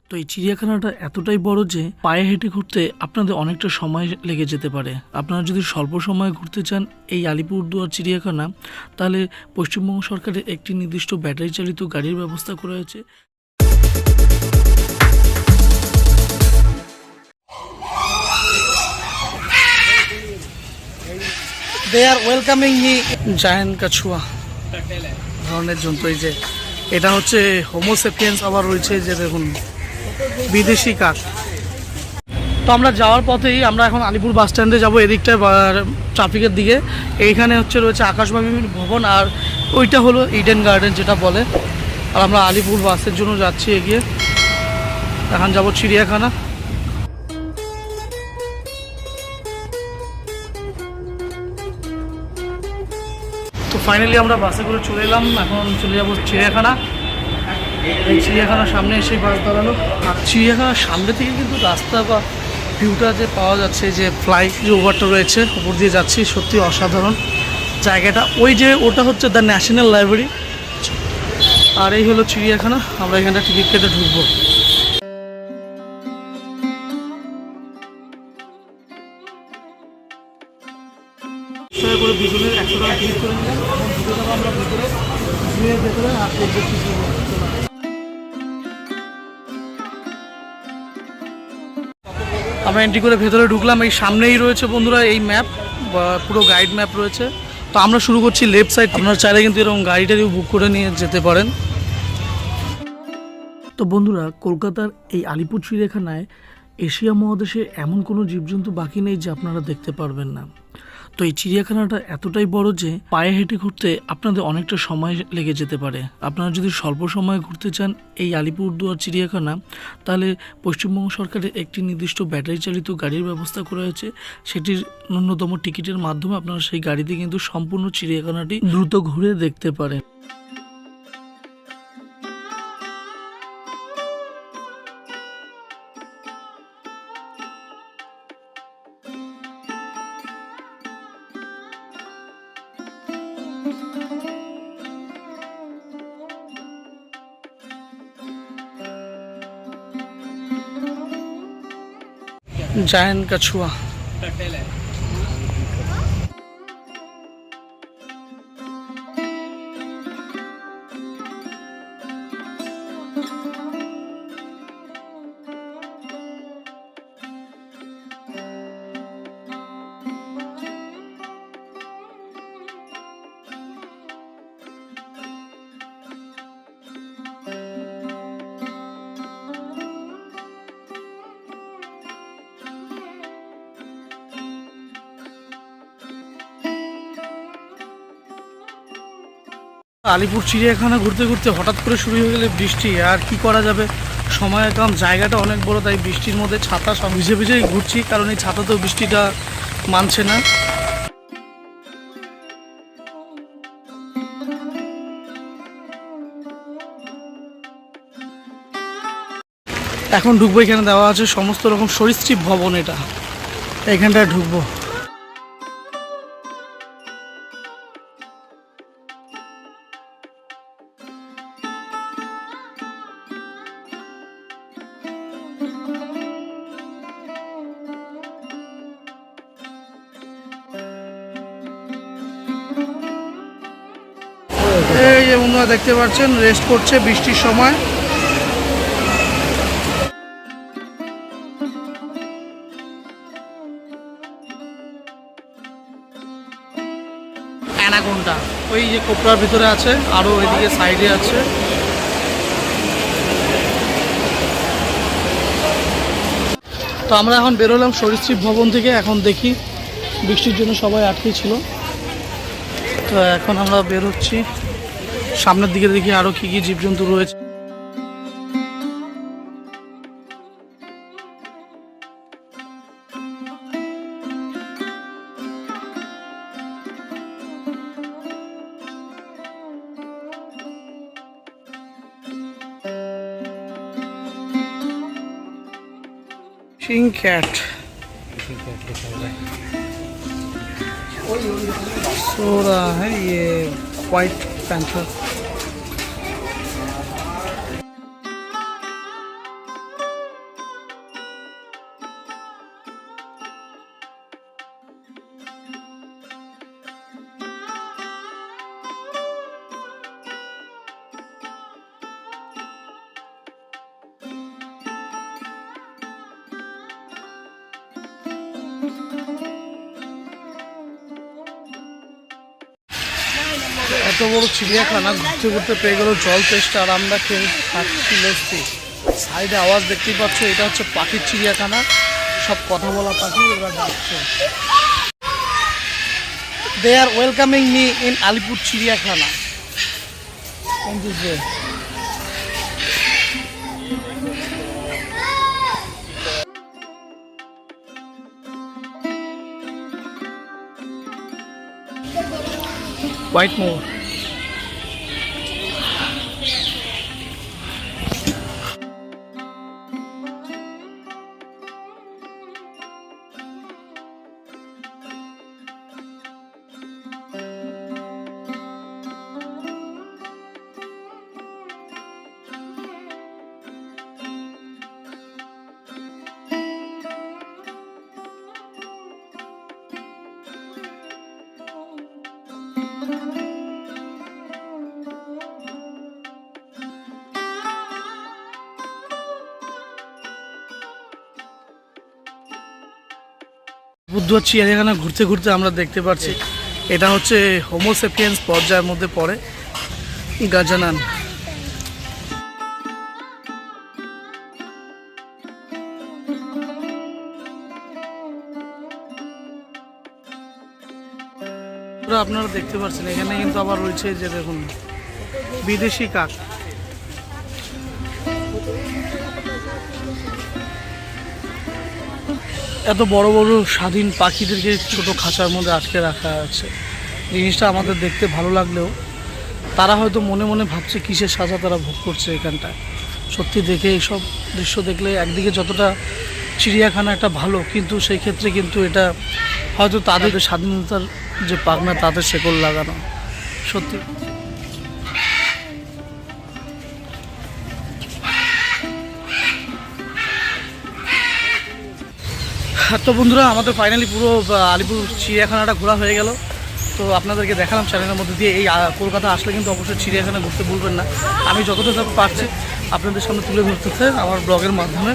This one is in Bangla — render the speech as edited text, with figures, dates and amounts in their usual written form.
তো এই চিড়িয়াখানাটা এতটাই বড় যে পায়ে হেঁটে ঘুরতে আপনাদের অনেকটা সময় লেগে যেতে পারে। আপনারা যদি স্বল্প সময়ে ঘুরতে চান এই আলিপুরদুয়ার চিড়িয়াখানা, তাহলে পশ্চিমবঙ্গ সরকারের একটি নির্দিষ্ট ব্যাটারি চালিত গাড়ির ব্যবস্থা করা হয়েছে। দে আর ওয়েলকামিং মি জায়ান্ট কাছুয়া ধরনের জন্তু। এই যে এটা হচ্ছে হোমোসেপিয়েন্স, আবার রয়েছে যে দেখুন বিদেশি কাক। তো আমরা যাওয়ার পথেই আমরা এখন আলিপুর বাস স্ট্যান্ডে যাবো, এদিকটায় ট্রাফিকের দিকে। এইখানে রয়েছে আকাশবাণী ভবন, আর ওইটা হলো ইডেন গার্ডেন যেটা বলে। আর আমরা আলিপুর বাসের জন্য যাচ্ছি এগিয়ে। এখন যাব চিড়িয়াখানা। তো ফাইনালি আমরা বাসে করে চলে এলাম, এখন চলে যাবো চিড়িয়াখানা। এই চিড়িয়াখানার সামনে এসে বাস দাঁড়ালো। আর চিড়িয়াখানার সামনে থেকে কিন্তু রাস্তা বা ভিউটা যে পাওয়া যাচ্ছে, যে ফ্লাই যে ওভারটা রয়েছে ওপর দিয়ে যাচ্ছি, সত্যি অসাধারণ জায়গাটা। ওই যে ওটা হচ্ছে দ্য ন্যাশনাল লাইব্রেরি, আর এই হলো চিড়িয়াখানা। আমরা এখানটা টিকিট কেটে ঢুকবো। করে দুজনের 100 টাকা টিকিট করে নিলাম। এখন ঢুকে যাবো আমরা ভেতরে, ভেতরে আর আমরা এন্ট্রি করে ভেতরে ঢুকলাম। এই সামনেই রয়েছে বন্ধুরা এই ম্যাপ, পুরো গাইড ম্যাপ রয়েছে। তো আমরা শুরু করছি লেফট সাইড। আপনারা চাইলে কিন্তু এরকম গাড়িটারিও বুক করে নিয়ে যেতে পারেন। তো বন্ধুরা, কলকাতার এই আলিপুর চিড়িয়াখানায় এশিয়া মহাদেশে এমন কোনো জীবজন্তু বাকি নেই যে আপনারা দেখতে পারবেন না। তো এই চিড়িয়াখানাটা এতটাই বড় যে পায়ে হেঁটে ঘুরতে আপনাদের অনেকটা সময় লেগে যেতে পারে। আপনারা যদি স্বল্প সময়ে ঘুরতে চান এই আলিপুরদুয়ার চিড়িয়াখানা, তাহলে পশ্চিমবঙ্গ সরকারের একটি নির্দিষ্ট ব্যাটারি চালিত গাড়ির ব্যবস্থা করা হয়েছে। সেটির ন্যূনতম টিকিটের মাধ্যমে আপনারা সেই গাড়িতে কিন্তু সম্পূর্ণ চিড়িয়াখানাটি দ্রুত ঘুরে দেখতে পারেন। जायंट कछुआ আলিপুর চিড়িয়াখানা ঘুরতে ঘুরতে হঠাৎ করে শুরু হয়ে গেলে বৃষ্টি, আর কি করা যাবে, সময় কম, জায়গাটা অনেক বড়, তাই বৃষ্টির মধ্যে ছাতা সব ভিজে ভিজেই ঘুরছি, কারণ এই ছাতাতেও বৃষ্টিটা মানছে না। এখন ঢুকবো, এখানে দেওয়া আছে সমস্ত রকম সরীসৃপ ভবন, এটা এখানটায় ঢুকবো। এই যে বন্ধুরা দেখতে পাচ্ছেন রেস্ট করছে বৃষ্টির সময়। অ্যানাকোন্ডা ওই যে কোপড়ার ভিতরে আছে, আরো ওইদিকে সাইডে আছে। তো আমরা এখন বেরোলাম সরীসৃপ ভবন থেকে। এখন দেখি, বৃষ্টির জন্য সবাই আটকে ছিল, তো এখন আমরা বেরোচ্ছি। সামনের দিকে দেখি আরো কি কি জীবজন্তু রয়েছে। किंग कैट सो रहा है ये व्हाइट पैंथर। এত বড় চিড়িয়াখানা ঘুরতে ঘুরতে পেয়ে গেল জল তেষ্টা, আর আমরা খেয়ে খাচ্ছি লস্যি। সাইডে আওয়াজ দেখতেই পাচ্ছ, এটা হচ্ছে পাখির চিড়িয়াখানা, সব কথা বলা পাখি ওরা যাচ্ছে। They are welcoming me in Alipur চিড়িয়াখানা। White more. বুদ্ধর চিড়িয়াখানা ঘুরতে ঘুরতে আমরা দেখতে পাচ্ছি এটা হচ্ছে হোমোসেপিয়েন্স পর্যায়ের মধ্যে পড়ে, গাজানান। আপনারা দেখতে পাচ্ছেন এখানে কিন্তু আবার রয়েছে যে দেখুন বিদেশি কাক। এত বড় বড় স্বাধীন পাখিদেরকে ছোট খাঁচার মধ্যে আটকে রাখা আছে। জিনিসটা আমাদের দেখতে ভালো লাগলেও তারা হয়তো মনে মনে ভাবছে কিসের সাজা তারা ভোগ করছে এখানটায়। সত্যি দেখে এইসব দৃশ্য দেখলে একদিকে যতটা চিড়িয়াখানা একটা ভালো, কিন্তু সেই ক্ষেত্রে কিন্তু এটা হয়তো তাদের স্বাধীনতার যে পাখনা তাদের শেকল লাগানো। সত্যি তো বন্ধুরা, আমাদের ফাইনালি পুরো আলিপুর চিড়িয়াখানাটা ঘোরা হয়ে গেল। তো আপনাদেরকে দেখালাম চ্যানেলের মধ্যে দিয়ে। এই কলকাতা আসলে কিন্তু অবশ্যই চিড়িয়াখানা ঘুরতে ভুলবেন না। আমি যতটা পারছি আপনাদের সামনে তুলে ধরতেছে আমার ব্লগের মাধ্যমে।